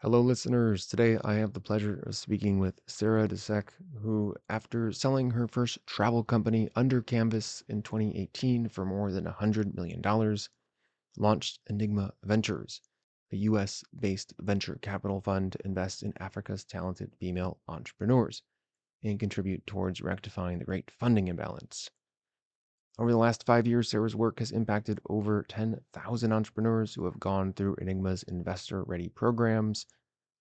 Hello, listeners. Today I have the pleasure of speaking with Sarah Dusek, who, after selling her first travel company Under Canvas in 2018 for more than $100 million, launched Enygma Ventures, a US based venture capital fund to invest in Africa's talented female entrepreneurs and contribute towards rectifying the great funding imbalance. Over the last 5 years, Sarah's work has impacted over 10,000 entrepreneurs who have gone through Enigma's investor ready programs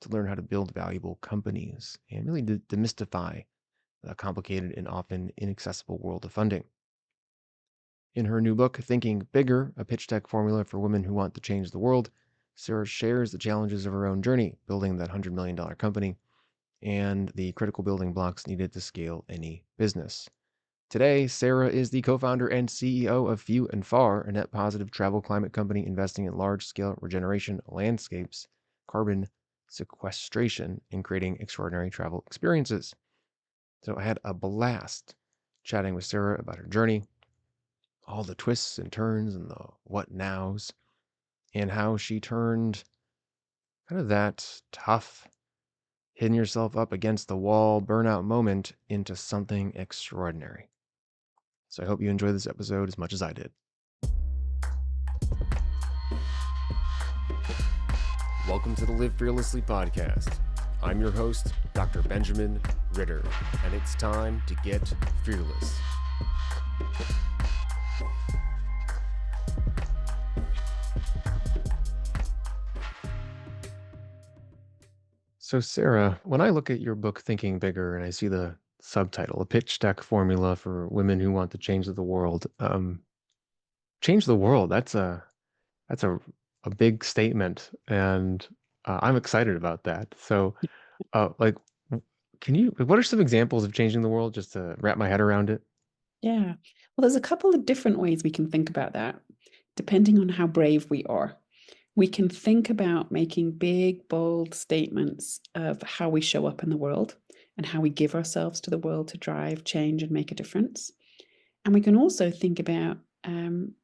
to learn how to build valuable companies and really demystify the complicated and often inaccessible world of funding. In her new book, Thinking Bigger, a pitch deck formula for women who want to change the world, Sarah shares the challenges of her own journey building that $100 million company and the critical building blocks needed to scale any business. Today, Sarah is the co-founder and CEO of Few and Far, a net positive travel climate company investing in large-scale regeneration landscapes, carbon sequestration, and creating extraordinary travel experiences. So I had a blast chatting with Sarah about her journey, all the twists and turns and the what nows, and how she turned kind of that tough, hitting yourself up against the wall burnout moment into something extraordinary. So I hope you enjoy this episode as much as I did. Welcome to the Live Fearlessly podcast. I'm your host, Dr. Benjamin Ritter, and it's time to get fearless. So, Sarah, when I look at your book, Thinking Bigger, and I see the subtitle, a pitch deck formula for women who want to change the world, change the world. That's a big statement, and I'm excited about that. So, like, can you? What are some examples of changing the world, just to wrap my head around it? Yeah. Well, there's a couple of different ways we can think about that, depending on how brave we are. We can think about making big, bold statements of how we show up in the world and how we give ourselves to the world to drive change and make a difference. And we can also think about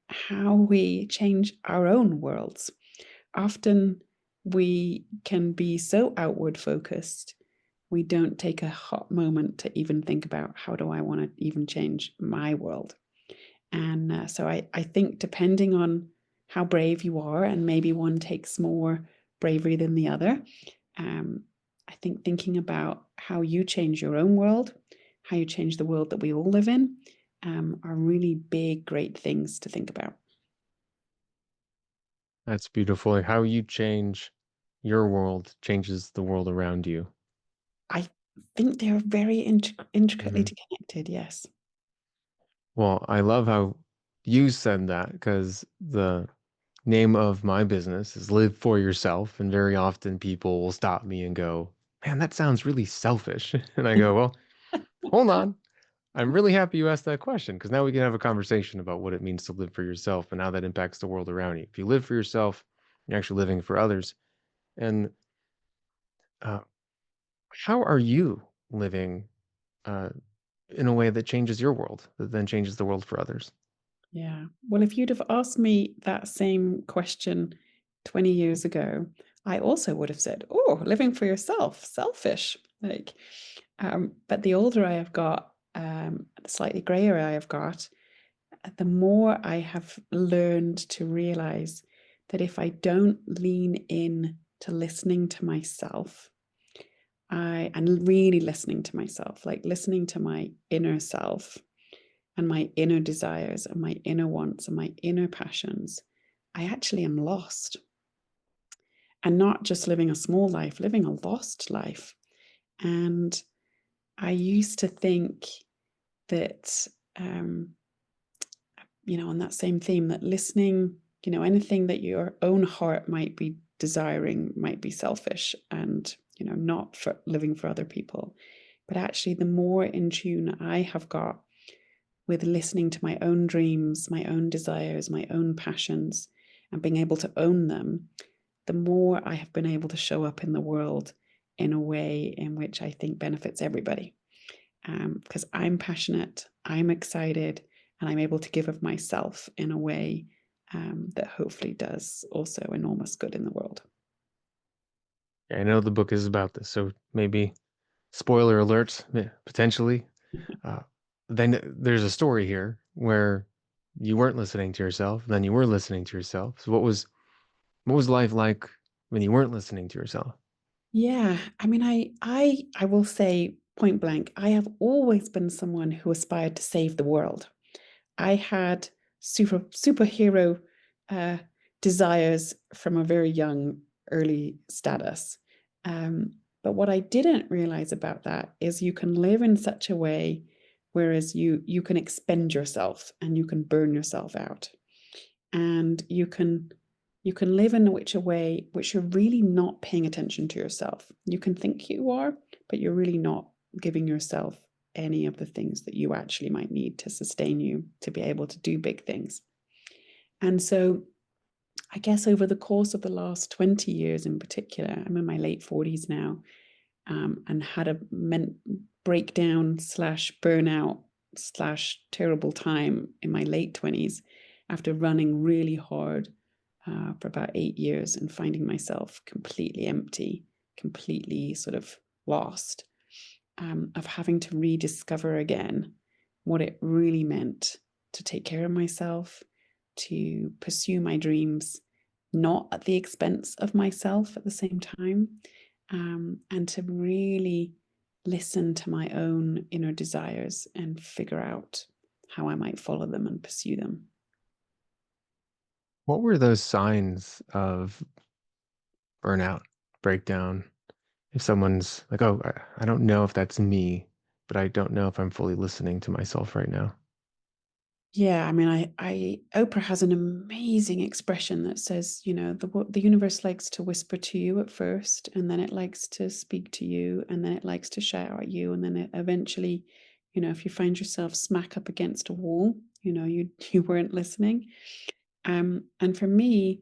how we change our own worlds. Often we can be so outward focused, we don't take a hot moment to even think about how do I want to even change my world. And so I think depending on how brave you are, and maybe one takes more bravery than the other, I think thinking about how you change your own world, how you change the world that we all live in, are really big, great things to think about. That's beautiful. Like, how you change your world changes the world around you. I think they're very intricately Mhm. connected, yes. Well, I love how you said that because the name of my business is Live for Yourself. And very often people will stop me and go, Man, that sounds really selfish. And I go, Well, hold on. I'm really happy you asked that question because now we can have a conversation about what it means to live for yourself and how that impacts the world around you. If you live for yourself, you're actually living for others. And uh, how are you living uh, in a way that changes your world, that then changes the world for others? Yeah. Well, if you'd have asked me that same question 20 years ago, I also would have said, "Oh, living for yourself, selfish." But the older I have got, the slightly grayer I have got, the more I have learned to realize that if I don't lean in to listening to myself, and really listening to myself, like listening to my inner self, and my inner desires and my inner wants and my inner passions, I actually am lost. And not just living a small life, living a lost life. And I used to think that, on that same theme, that listening, anything that your own heart might be desiring might be selfish and, not for living for other people. But actually, the more in tune I have got with listening to my own dreams, my own desires, my own passions, and being able to own them, the more I have been able to show up in the world in a way in which I think benefits everybody. Because I'm passionate, I'm excited, and I'm able to give of myself in a way that hopefully does also enormous good in the world. I know the book is about this, so maybe spoiler alert, potentially. Uh, then there's a story here where you weren't listening to yourself, then you were listening to yourself. So what was life like when you weren't listening to yourself? Yeah, I mean, I will say point blank, I have always been someone who aspired to save the world. I had superhero uh, desires from a very young, early status. Um, but what I didn't realize about that is you can live in such a way, whereas you can expend yourself and you can burn yourself out, and you can live in a way which you're really not paying attention to yourself. You can think you are, but you're really not giving yourself any of the things that you actually might need to sustain you to be able to do big things. And so I guess over the course of the last 20 years in particular, I'm in my late 40s now, and had a breakdown slash burnout slash terrible time in my late 20s after running really hard for about 8 years and finding myself completely empty, completely sort of lost, of having to rediscover again what it really meant to take care of myself, to pursue my dreams, not at the expense of myself at the same time, and to really listen to my own inner desires and figure out how I might follow them and pursue them. What were those signs of burnout, breakdown? If someone's like, oh, I don't know if that's me, but I don't know if I'm fully listening to myself right now. Yeah, I mean, Oprah has an amazing expression that says, the universe likes to whisper to you at first, and then it likes to speak to you, and then it likes to shout at you, and then it eventually, if you find yourself smack up against a wall, you weren't listening. And for me,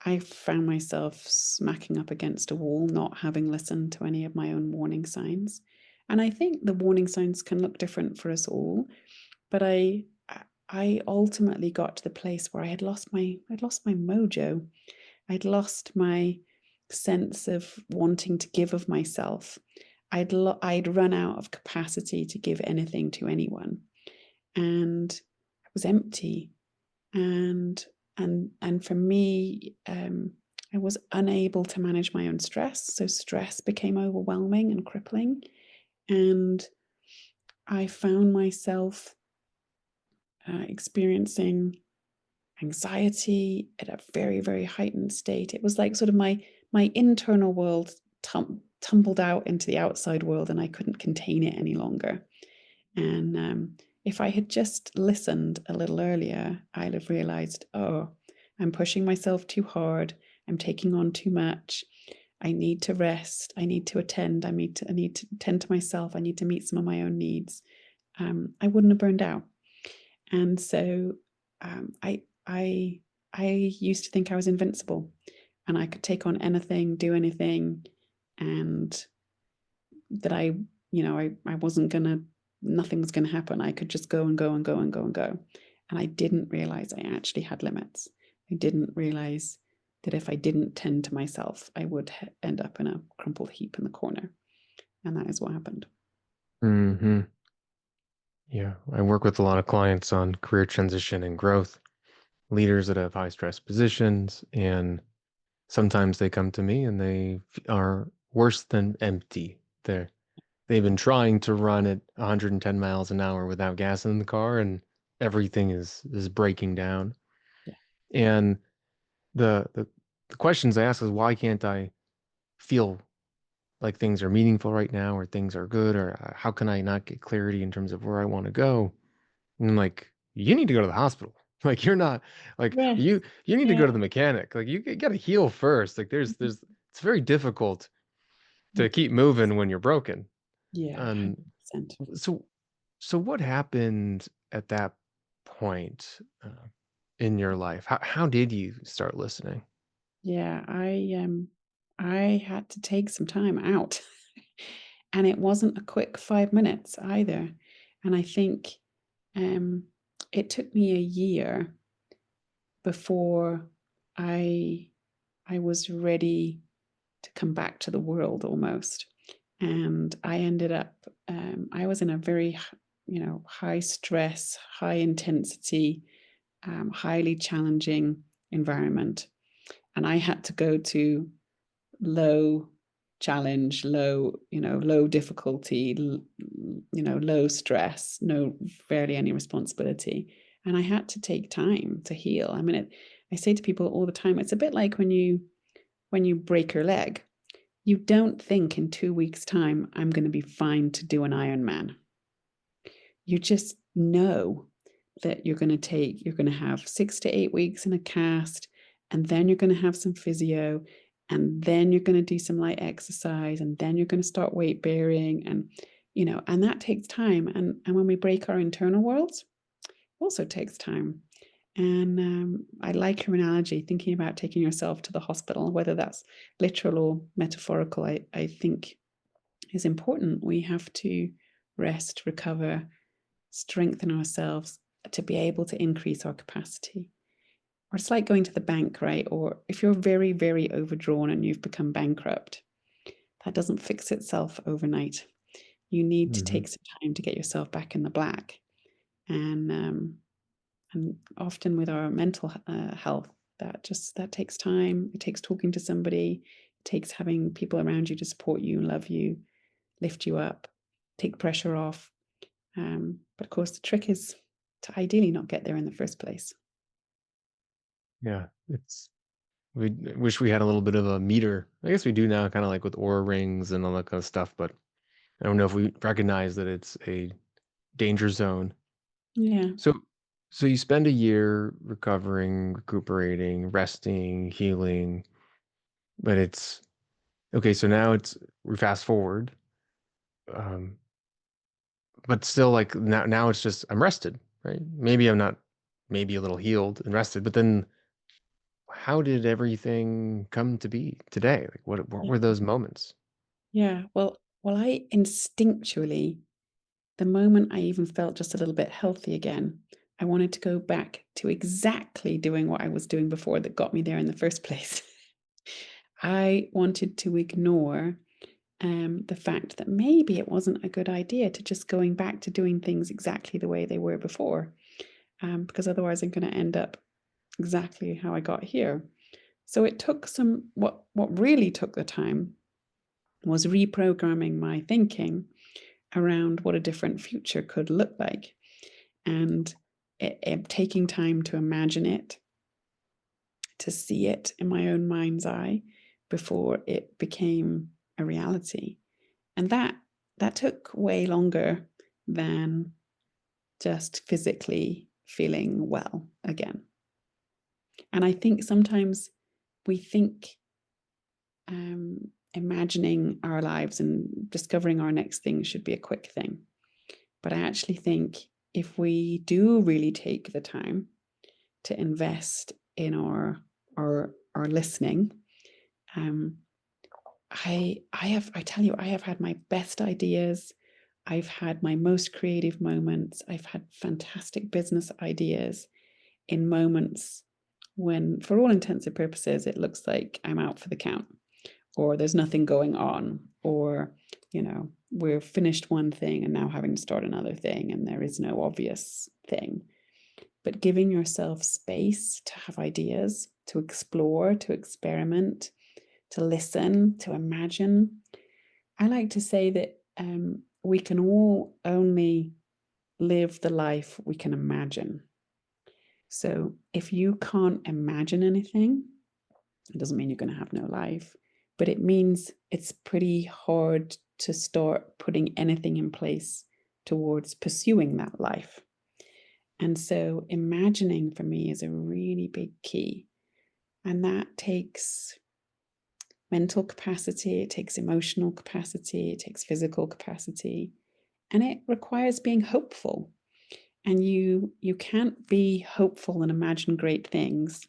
I found myself smacking up against a wall, not having listened to any of my own warning signs. And I think the warning signs can look different for us all, but I ultimately got to the place where I'd lost my mojo. I'd lost my sense of wanting to give of myself. I'd run out of capacity to give anything to anyone, and I was empty. And for me, I was unable to manage my own stress, so stress became overwhelming and crippling, and I found myself experiencing anxiety at a very, very heightened state. It was like sort of my internal world tumbled out into the outside world, and I couldn't contain it any longer. And if I had just listened a little earlier, I'd have realized, oh, I'm pushing myself too hard. I'm taking on too much. I need to rest. I need to attend. I need to tend to myself. I need to meet some of my own needs. I wouldn't have burned out. And so I used to think I was invincible, and I could take on anything, do anything, and that I wasn't gonna, nothing was gonna happen. I could just go and go and go and go and go. And I didn't realize I actually had limits. I didn't realize that if I didn't tend to myself, I would end up in a crumpled heap in the corner. And that is what happened. Hmm. Yeah, I work with a lot of clients on career transition and growth, leaders that have high stress positions, and sometimes they come to me and they are worse than empty. They've been trying to run at 110 miles an hour without gas in the car, and everything is breaking down. Yeah. And the the, the questions I ask is, why can't I feel like things are meaningful right now, or things are good, or how can I not get clarity in terms of where I want to go? And I'm like, you need to go to the hospital. Like you're not like Yes. you need to go Yeah. to the mechanic. Like you got to heal first. Like there's it's very difficult to keep moving when you're broken. Yeah. And 100%. so so what happened at that point in your life? How did you start listening? Yeah. I had to take some time out. And it wasn't a quick 5 minutes either. And I think um, it took me a year before I I was ready to come back to the world almost. And I ended up, I was in a very, high stress, high intensity, highly challenging environment. And I had to go to low challenge, low difficulty, low stress, no, barely any responsibility. And I had to take time to heal. I mean, I say to people all the time, it's a bit like when you break your leg. You don't think in 2 weeks' time, I'm going to be fine to do an Ironman. You just know that you're going to have 6 to 8 weeks in a cast, and then you're going to have some physio, and then you're going to do some light exercise, and then you're going to start weight bearing, and and that takes time. And when we break our internal worlds, also takes time. And I like your analogy, thinking about taking yourself to the hospital, whether that's literal or metaphorical, I think is important. We have to rest, recover, strengthen ourselves to be able to increase our capacity. Or it's like going to the bank, right? Or if you're very, very overdrawn and you've become bankrupt, that doesn't fix itself overnight. You need to take some time to get yourself back in the black. And often with our mental health, that takes time. It takes talking to somebody. It takes having people around you to support you, love you, lift you up, take pressure off. But of course, the trick is to ideally not get there in the first place. Yeah, we wish we had a little bit of a meter. I guess we do now, kind of like with Aura rings and all that kind of stuff, but I don't know if we recognize that it's a danger zone. Yeah. So you spend a year recovering, recuperating, resting, healing, but it's okay. So now we fast forward, um, but still like now it's just I'm rested, right? Maybe I'm not, maybe a little healed and rested, but then how did everything come to be today? Like what were those moments? Yeah. Well, I instinctually, the moment I even felt just a little bit healthy again, I wanted to go back to exactly doing what I was doing before that got me there in the first place. I wanted to ignore the fact that maybe it wasn't a good idea to just going back to doing things exactly the way they were before, because otherwise I'm going to end up exactly how I got here. So it took what really took the time was reprogramming my thinking around what a different future could look like, and taking time to imagine it, to see it in my own mind's eye before it became a reality. And that took way longer than just physically feeling well again. And I think sometimes we think imagining our lives and discovering our next thing should be a quick thing. But I actually think if we do really take the time to invest in our listening, I tell you, I have had my best ideas. I've had my most creative moments. I've had fantastic business ideas in moments when, for all intents and purposes, it looks like I'm out for the count, or there's nothing going on, or, we're finished one thing and now having to start another thing, and there is no obvious thing. But giving yourself space to have ideas, to explore, to experiment, to listen, to imagine. I like to say that we can all only live the life we can imagine. So if you can't imagine anything, it doesn't mean you're going to have no life, but it means it's pretty hard to start putting anything in place towards pursuing that life. And so imagining for me is a really big key. And that takes mental capacity, it takes emotional capacity, it takes physical capacity, and it requires being hopeful. And you can't be hopeful and imagine great things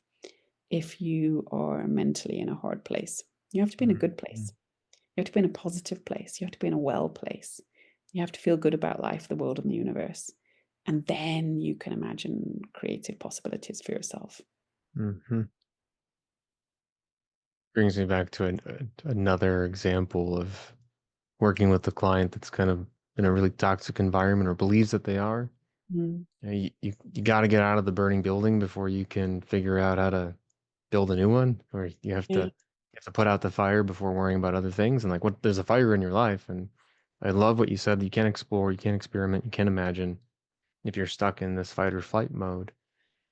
if you are mentally in a hard place. You have to be in a good place. You have to be in a positive place. You have to be in a well place. You have to feel good about life, the world, and the universe. And then you can imagine creative possibilities for yourself. Mm-hmm. Brings me back to another example of working with a client that's kind of in a really toxic environment or believes that they are. Mm, You got to get out of the burning building before you can figure out how to build a new one, or yeah, you have to put out the fire before worrying about other things. And like, what there's a fire in your life, and I love what you said. You can't explore, you can't experiment, you can't imagine if you're stuck in this fight or flight mode.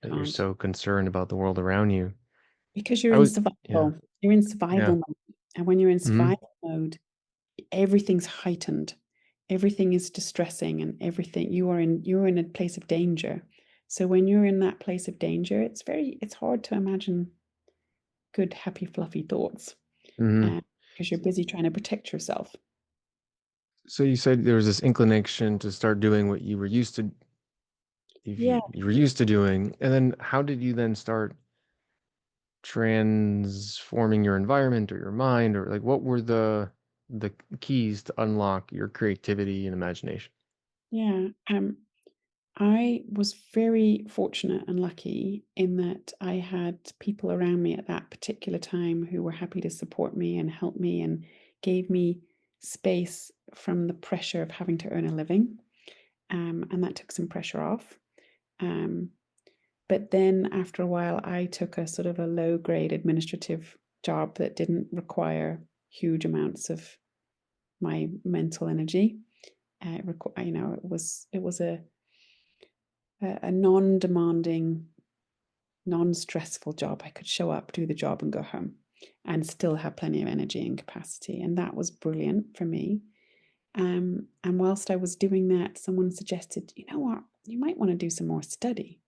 That you're can't. so concerned about the world around you. Because you're I in was, yeah, survival. You're in yeah, survival mode. And when you're in hmm survival mode, everything's heightened. Everything is distressing and everything you're in a place of danger. So when you're in that place of danger, it's hard to imagine good, happy, fluffy thoughts hmm because you're busy trying to protect yourself. So you said there was this inclination to start doing what you were used to, if Yeah, you were used to doing, and then how did you then start transforming your environment or your mind, or like what were the keys to unlock your creativity and imagination? yeah. I was very fortunate and lucky in that I had people around me at that particular time who were happy to support me and help me and gave me space from the pressure of having to earn a living. And that took some pressure off. Um, but then after a while, I took a sort of a low grade administrative job that didn't require huge amounts of my mental energy. It was a non-demanding, non-stressful job. I could show up, do the job, and go home, and still have plenty of energy and capacity, and that was brilliant for me. And whilst I was doing that, someone suggested, you know what, you might want to do some more study.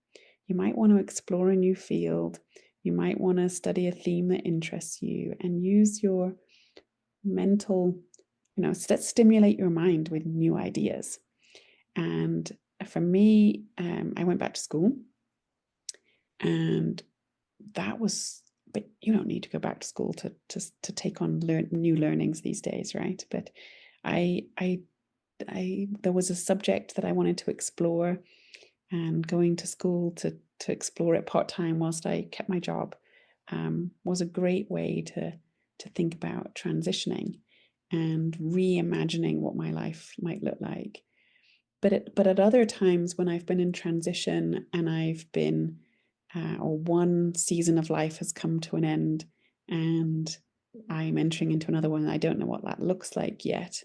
You might want to explore a new field. You might want to study a theme that interests you and use your mental, stimulate your mind with new ideas. And for me, I went back to school, and that was, but you don't need to go back to school to take on new learnings these days, right? But I I there was a subject that I wanted to explore, and going to school to explore it part time whilst I kept my job was a great way to think about transitioning and reimagining what my life might look like. But at other times when I've been in transition and I've been or one season of life has come to an end and I'm entering into another one, and I don't know what that looks like yet.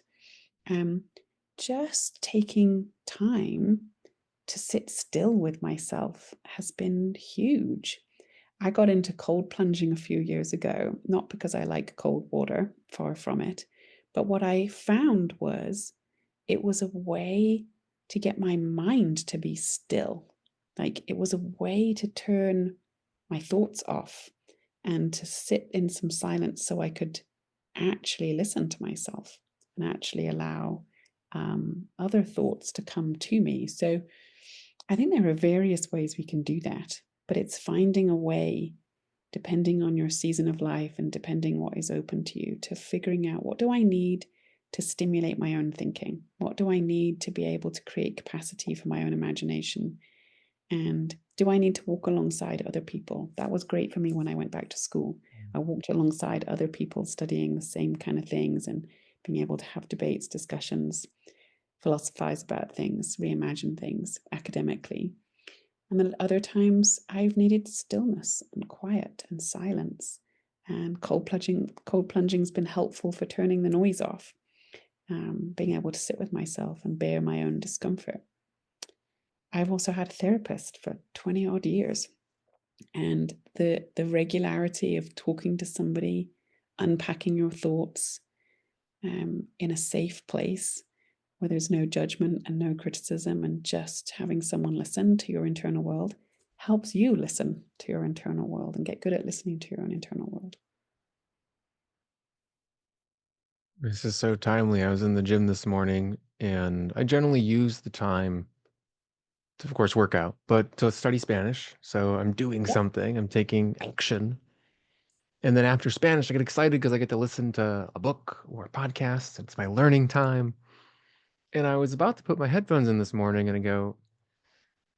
Um, just taking time to sit still with myself has been huge. I got into cold plunging a few years ago, not because I like cold water, far from it, but what I found was it was a way to get my mind to be still. Like it was a way to turn my thoughts off and to sit in some silence so I could actually listen to myself and actually allow other thoughts to come to me. So I think there are various ways we can do that, but it's finding a way, depending on your season of life and depending what is open to you, to figuring out what do I need to stimulate my own thinking? What do I need to be able to create capacity for my own imagination? And do I need to walk alongside other people? That was great for me when I went back to school. I walked alongside other people studying the same kind of things and being able to have debates, discussions, philosophize about things, reimagine things academically. And then at other times, I've needed stillness and quiet and silence. And cold plunging's been helpful for turning the noise off, being able to sit with myself and bear my own discomfort. I've also had a therapist for 20 odd years, and the regularity of talking to somebody, unpacking your thoughts in a safe place where there's no judgment and no criticism, and just having someone listen to your internal world helps you listen to your internal world and get good at listening to your own internal world. This is so timely. I was in the gym this morning, and I generally use the time to, of course, work out, but to study Spanish. So I'm doing Yeah. something, I'm taking action. And then after Spanish, I get excited because I get to listen to a book or a podcast. It's my learning time. And I was about to put my headphones in this morning and I go,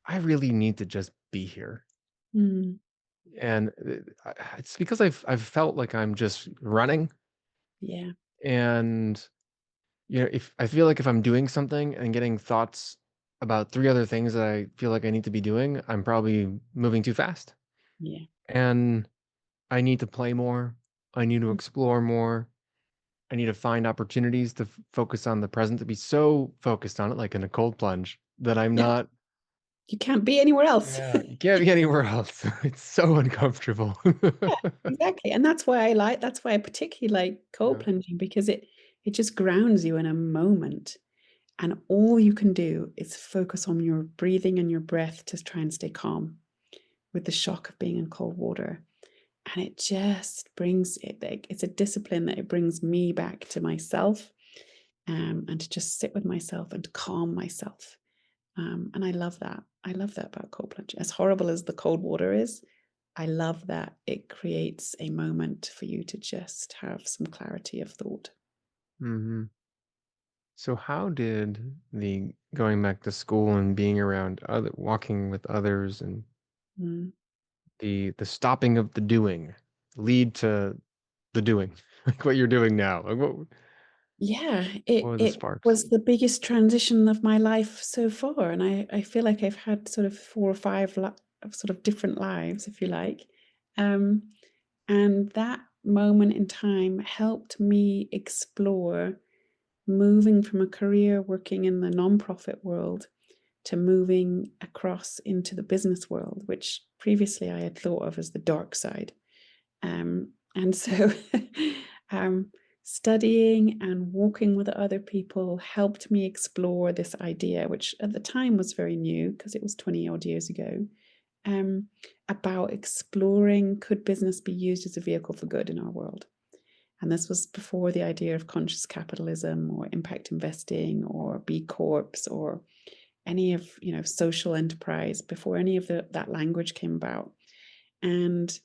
I really need to just be here. Mm. And it's because I've felt like I'm just running, Yeah. and if I feel like if I'm doing something and getting thoughts about three other things that I feel like I need to be doing, I'm probably moving too fast. Yeah. And I need to play more. I need to explore more. I need to find opportunities to focus on the present, to be so focused on it, like in a cold plunge, that I'm Yeah. not. You can't be anywhere else. Yeah, you can't be anywhere else. It's so uncomfortable. Yeah, exactly. And that's why I particularly like cold Yeah. plunging, because it just grounds you in a moment. And all you can do is focus on your breathing and your breath to try and stay calm with the shock of being in cold water. And it just brings it, like, it's a discipline that it brings me back to myself, and to just sit with myself and calm myself. And I love that. I love that about cold plunge. As horrible as the cold water is, I love that it creates a moment for you to just have some clarity of thought. Hmm. So how did the going back to school and being around other, walking with others, and Mm. the stopping of the doing lead to the doing, like what you're doing now? Like Yeah, what were the it sparks? was the biggest transition of my life so far, and I feel like I've had sort of 4 or 5 sort of different lives, if you like. Um, and that moment in time helped me explore moving from a career working in the nonprofit world to moving across into the business world, which previously I had thought of as the dark side. And so um, studying and walking with other people helped me explore this idea, which at the time was very new because it was 20 odd years ago, um, about exploring, could business be used as a vehicle for good in our world? And this was before the idea of conscious capitalism or impact investing or B Corps or any of, social enterprise, before any of that language came about. And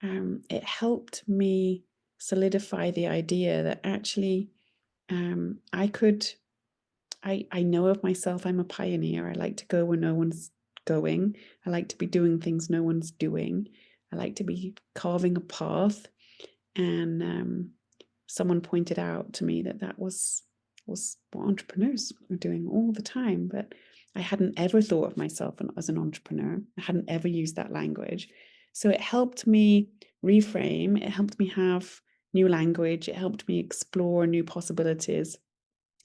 it helped me solidify the idea that actually, I could, I know of myself, I'm a pioneer. I like to go where no one's going. I like to be doing things no one's doing. I like to be carving a path. And someone pointed out to me that was what entrepreneurs are doing all the time. But I hadn't ever thought of myself as an entrepreneur. I hadn't ever used that language. So it helped me reframe. It helped me have new language. It helped me explore new possibilities,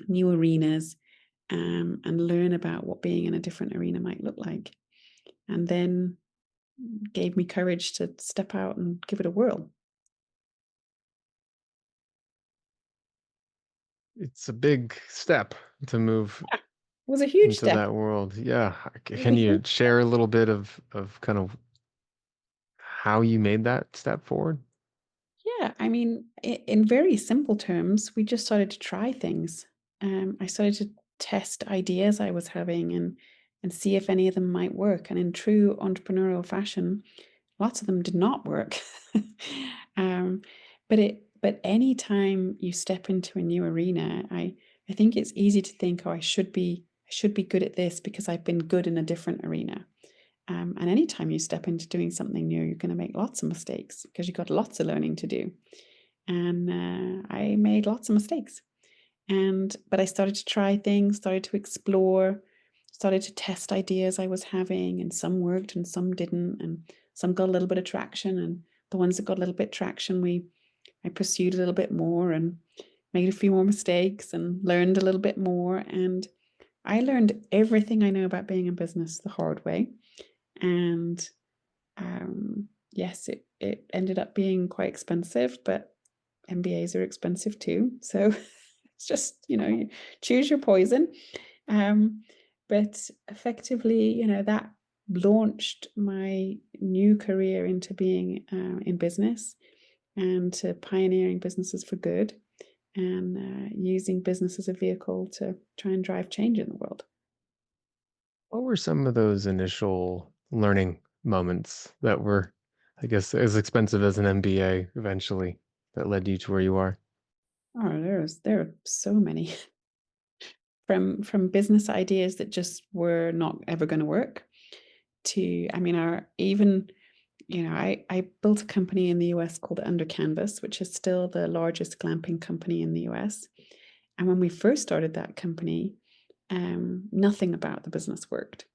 new arenas, and learn about what being in a different arena might look like. And then gave me courage to step out and give it a whirl. It's a big step to move Yeah, it was a huge into step. that world. Yeah. It was a Can you huge step. share a little bit of kind of how you made that step forward? Yeah, I mean, in very simple terms, we just started to try things. I started to test ideas I was having and see if any of them might work. And in true entrepreneurial fashion, lots of them did not work. um, but anytime you step into a new arena, I think it's easy to think, oh, I should be good at this because I've been good in a different arena. And anytime you step into doing something new, you're going to make lots of mistakes because you've got lots of learning to do. And I made lots of mistakes. But I started to try things, started to explore, started to test ideas I was having, and some worked and some didn't, and some got a little bit of traction. And the ones that got a little bit traction, I pursued a little bit more and made a few more mistakes and learned a little bit more. And I learned everything I know about being in business the hard way. And yes, it ended up being quite expensive, but MBAs are expensive too. So it's just, you choose your poison. Um, but effectively, that launched my new career into being in business and to pioneering businesses for good and using business as a vehicle to try and drive change in the world. What were some of those initial learning moments that were, I guess, as expensive as an MBA eventually, that led you to where you are? Oh, there are so many. From business ideas that just were not ever going to work to, I mean, our even I built a company in the US called Under Canvas, which is still the largest glamping company in the US. And when we first started that company, nothing about the business worked.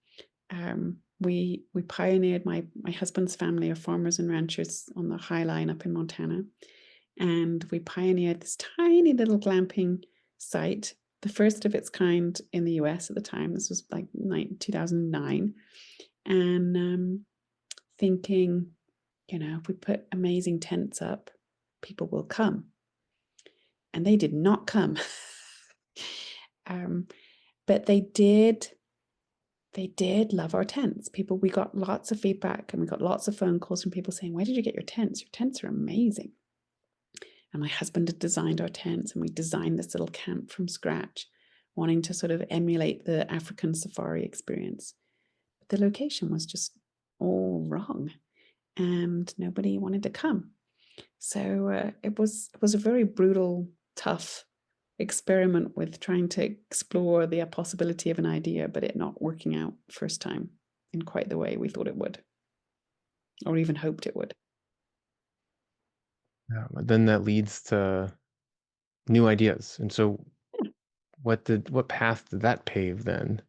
We pioneered. My husband's family are farmers and ranchers on the High Line up in Montana, and we pioneered this tiny little glamping site, the first of its kind in the US at the time. This was like 2009, and thinking, if we put amazing tents up, people will come, and they did not come. But they did love our tents. We got lots of feedback, and we got lots of phone calls from people saying, "Where did you get your tents? Your tents are amazing." And my husband had designed our tents, and we designed this little camp from scratch, wanting to sort of emulate the African safari experience. But the location was just all wrong, and nobody wanted to come. So it was a very brutal, tough experiment with trying to explore the possibility of an idea, but it not working out first time in quite the way we thought it would, or even hoped it would. Yeah, but then that leads to new ideas. And so what path did that pave then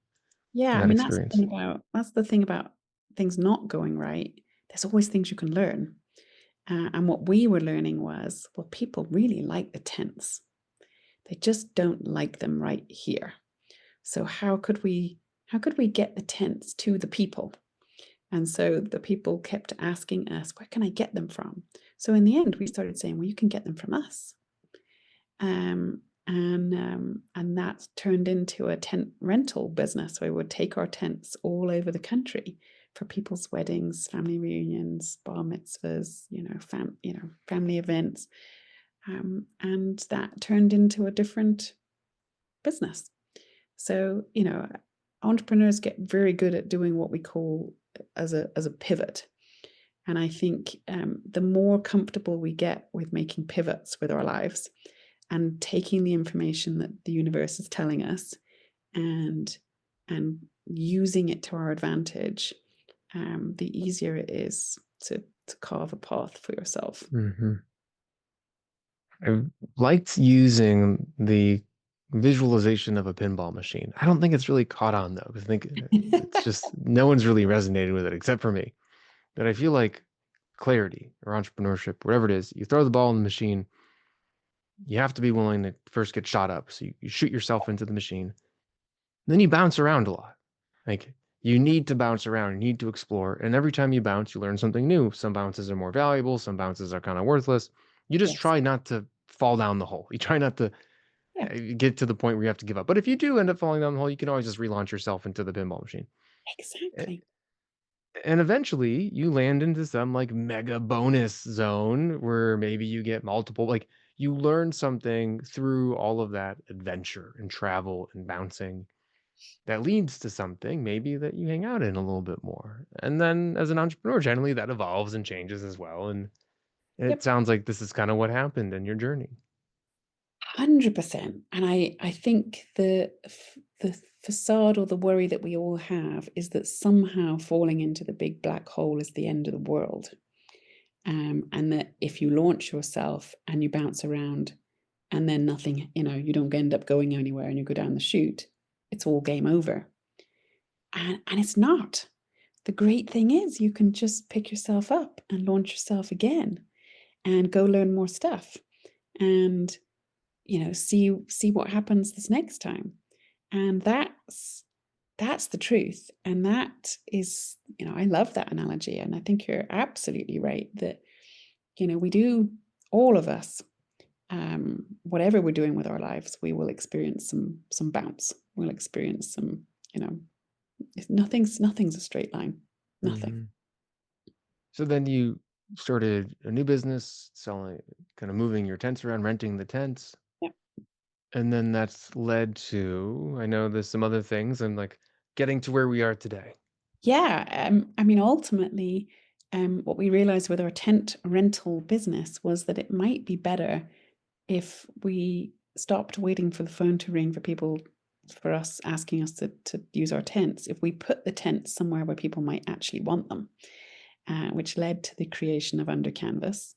Yeah, in I that mean experience? that's the thing about things not going right. There's always things you can learn. And what we were learning was, well, people really like the tents. They just don't like them right here. So how could we get the tents to the people? And so the people kept asking us, where can I get them from? So in the end, we started saying, well, you can get them from us. And that turned into a tent rental business. We would take our tents all over the country for people's weddings, family reunions, bar mitzvahs, family events, and that turned into a different business. So entrepreneurs get very good at doing what we call as a pivot. And I think the more comfortable we get with making pivots with our lives and taking the information that the universe is telling us and using it to our advantage, the easier it is to carve a path for yourself. Mm-hmm. I liked using the visualization of a pinball machine. I don't think it's really caught on though, because I think it's just no one's really resonated with it except for me. But I feel like clarity or entrepreneurship, whatever it is, you throw the ball in the machine, you have to be willing to first get shot up. So you shoot yourself into the machine. Then you bounce around a lot. Like you need to bounce around, you need to explore. And every time you bounce, you learn something new. Some bounces are more valuable, some bounces are kind of worthless. You just Yes. try not to fall down the hole. You try not to Yeah, get to the point where you have to give up. But if you do end up falling down the hole, you can always just relaunch yourself into the pinball machine. exactly. And eventually you land into some like mega bonus zone where maybe you get multiple, like you learn something through all of that adventure and travel and bouncing that leads to something maybe that you hang out in a little bit more. And then as an entrepreneur, generally that evolves and changes as well. And it Yep. sounds like this is kind of what happened in your journey. 100%. And I think the facade or the worry that we all have is that somehow falling into the big black hole is the end of the world. And that if you launch yourself and you bounce around and then nothing, you don't end up going anywhere and you go down the chute, it's all game over. And it's not. The great thing is you can just pick yourself up and launch yourself again and go learn more stuff and see what happens this next time. And that's the truth. And that is, I love that analogy. And I think you're absolutely right that, we do, all of us, whatever we're doing with our lives, we will experience some bounce. We'll experience some, nothing's a straight line. Nothing. Mhm. So then you started a new business, selling, kind of moving your tents around, renting the tents. Yeah. And then that's led to, I know there's some other things and like getting to where we are today. Yeah. I mean, ultimately, what we realized with our tent rental business was that it might be better if we stopped waiting for the phone to ring for us asking us to use our tents, if we put the tents somewhere where people might actually want them. which led to the creation of Under Canvas,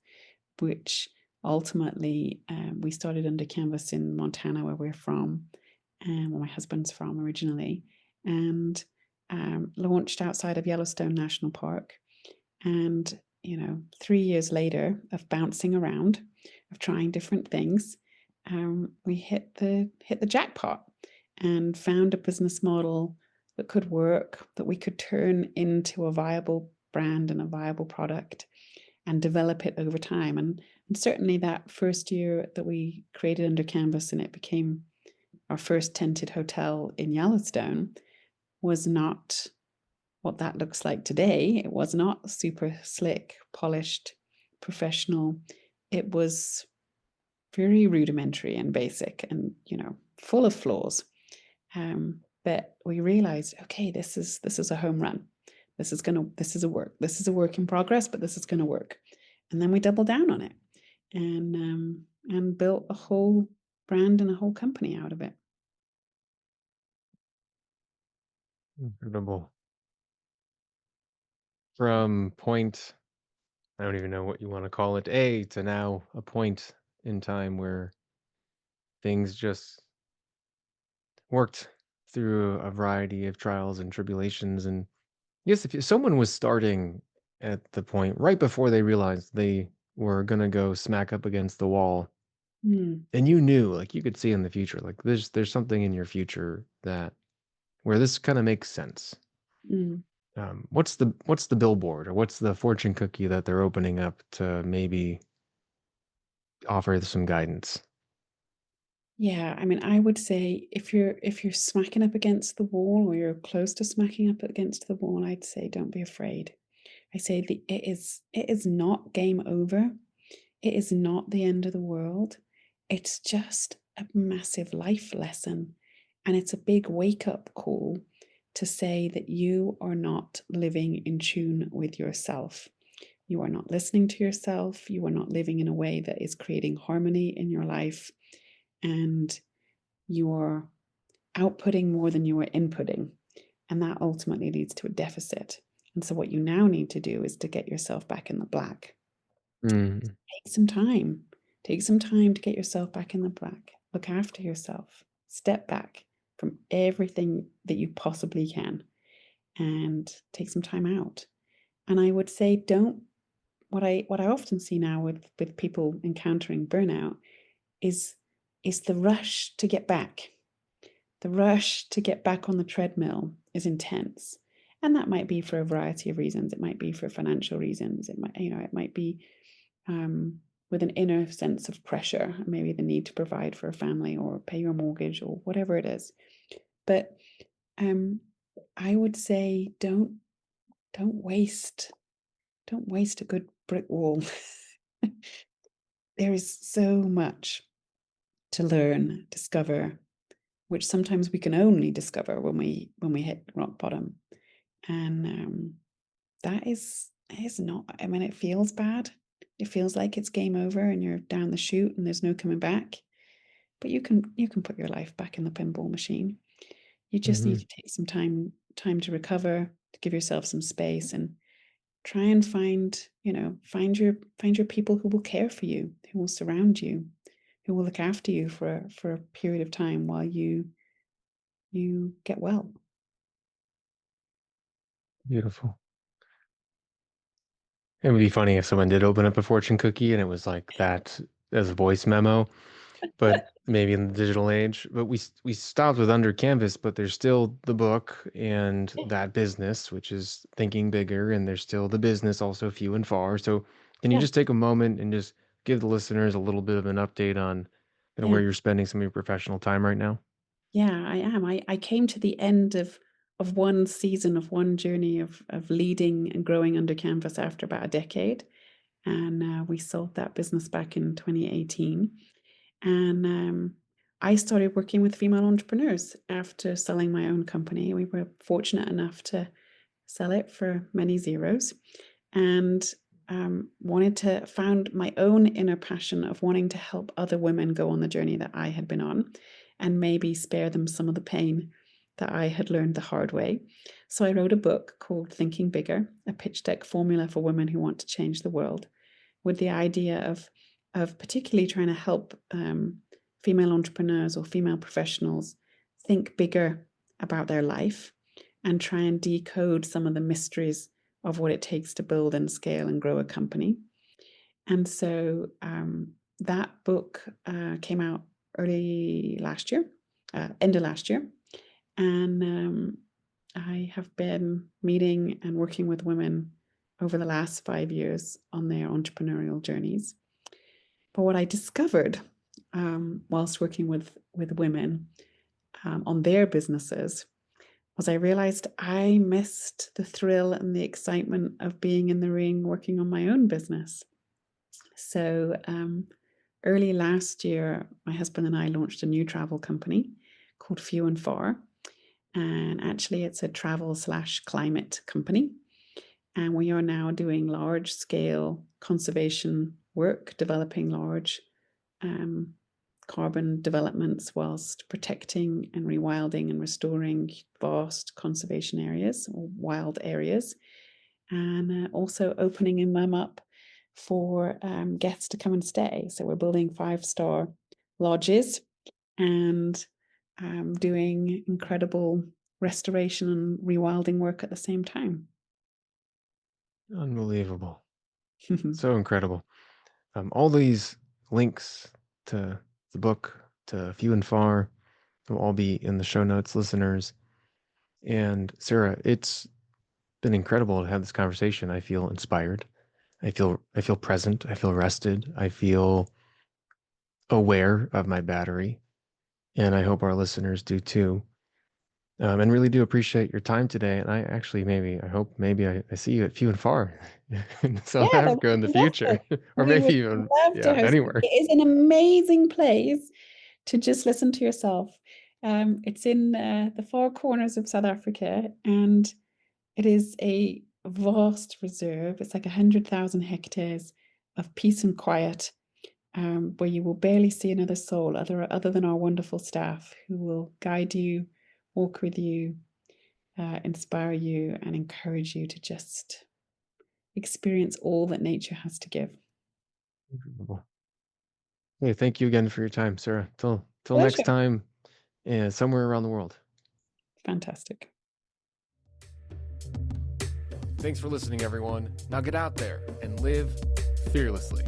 which ultimately we started Under Canvas in Montana, where we're from, and where my husband's from originally, and launched outside of Yellowstone National Park. And 3 years later of bouncing around, of trying different things, we hit the jackpot and found a business model that could work, that we could turn into a viable brand and a viable product and develop it over time. And certainly that first year that we created Under Canvas and it became our first tented hotel in Yellowstone was not what that looks like today. It was not super slick, polished, professional. It was very rudimentary and basic and, full of flaws. But we realized, okay, this is a home run. This is a work in progress, but this is going to work. And then we doubled down on it and built a whole brand and a whole company out of it. Incredible. From point, I don't even know what you want to call it, A, to now a point in time where things just worked through a variety of trials and tribulations. And yes, if someone was starting at the point right before they realized they were gonna go smack up against the wall, Mm, and you knew, like you could see in the future, like there's something in your future that where this kind of makes sense. mm. What's the billboard or what's the fortune cookie that they're opening up to maybe offer some guidance? Yeah, I mean, I would say if you're smacking up against the wall or you're close to smacking up against the wall, I'd say don't be afraid. I say it is not game over. It is not the end of the world. It's just a massive life lesson. And it's a big wake up call to say that you are not living in tune with yourself. You are not listening to yourself. You are not living in a way that is creating harmony in your life. And you are outputting more than you are inputting. And that ultimately leads to a deficit. And so, what you now need to do is to get yourself back in the black. Mm, Take some time. Take some time to get yourself back in the black. Look after yourself. Step back from everything that you possibly can and take some time out. And I would say, don't. What I often see now with people encountering burnout is the rush to get back. The rush to get back on the treadmill is intense. And that might be for a variety of reasons. It might be for financial reasons. It might be with an inner sense of pressure, maybe the need to provide for a family or pay your mortgage or whatever it is. But I would say don't waste a good brick wall. There is so much to learn, discover, which sometimes we can only discover when we hit rock bottom. And that is not, I mean, it feels bad. It feels like it's game over and you're down the chute and there's no coming back. But you can put your life back in the pinball machine. You just need mhm. to take some time to recover, to give yourself some space and try and find your people who will care for you, who will surround you, who will look after you for a period of time while you get well. Beautiful. It would be funny if someone did open up a fortune cookie and it was like that as a voice memo, but maybe in the digital age. But we stopped with Under Canvas, but there's still the book and that business, which is thinking bigger, and there's still the business, also few and far. So can you Yeah, just take a moment and just give the listeners a little bit of an update on yeah, where you're spending some of your professional time right now? yeah. I am. I came to the end of one season of one journey of leading and growing Under Canvas after about a decade, and we sold that business back in 2018. And I started working with female entrepreneurs after selling my own company. We were fortunate enough to sell it for many zeros, and found my own inner passion of wanting to help other women go on the journey that I had been on, and maybe spare them some of the pain that I had learned the hard way. So I wrote a book called Thinking Bigger, a pitch deck formula for women who want to change the world, with the idea of particularly trying to help female entrepreneurs or female professionals think bigger about their life and try and decode some of the mysteries of what it takes to build and scale and grow a company. And so that book came out early last year, end of last year. And I have been meeting and working with women over the last 5 years on their entrepreneurial journeys. But what I discovered whilst working with women on their businesses was I realized I missed the thrill and the excitement of being in the ring working on my own business. So early last year, my husband and I launched a new travel company called Few and Far. And actually, it's a travel/climate company. And we are now doing large scale conservation work, developing large carbon developments whilst protecting and rewilding and restoring vast conservation areas or wild areas, and also opening them up for guests to come and stay. So we're building 5-star lodges and doing incredible restoration and rewilding work at the same time. Unbelievable. So incredible. All these links to the book, to Few and Far, will all be in the show notes, listeners. And Sarah, it's been incredible to have this conversation. I feel inspired. I feel present. I feel rested. I feel aware of my battery. And I hope our listeners do too. And really do appreciate your time today. And I actually maybe I see you at Few and Far in South Yeah, Africa in the we would love to. future, or We maybe would even, love to yeah, host you. anywhere. It is an amazing place to just listen to yourself. It's in the far corners of South Africa, and it is a vast reserve. It's like 100,000 hectares of peace and quiet, where you will barely see another soul other than our wonderful staff who will guide you, walk with you, inspire you, and encourage you to just experience all that nature has to give. Hey, thank you again for your time, Sarah. Till next Pleasure. time, somewhere around the world. Fantastic. Thanks for listening, everyone. Now get out there and live fearlessly.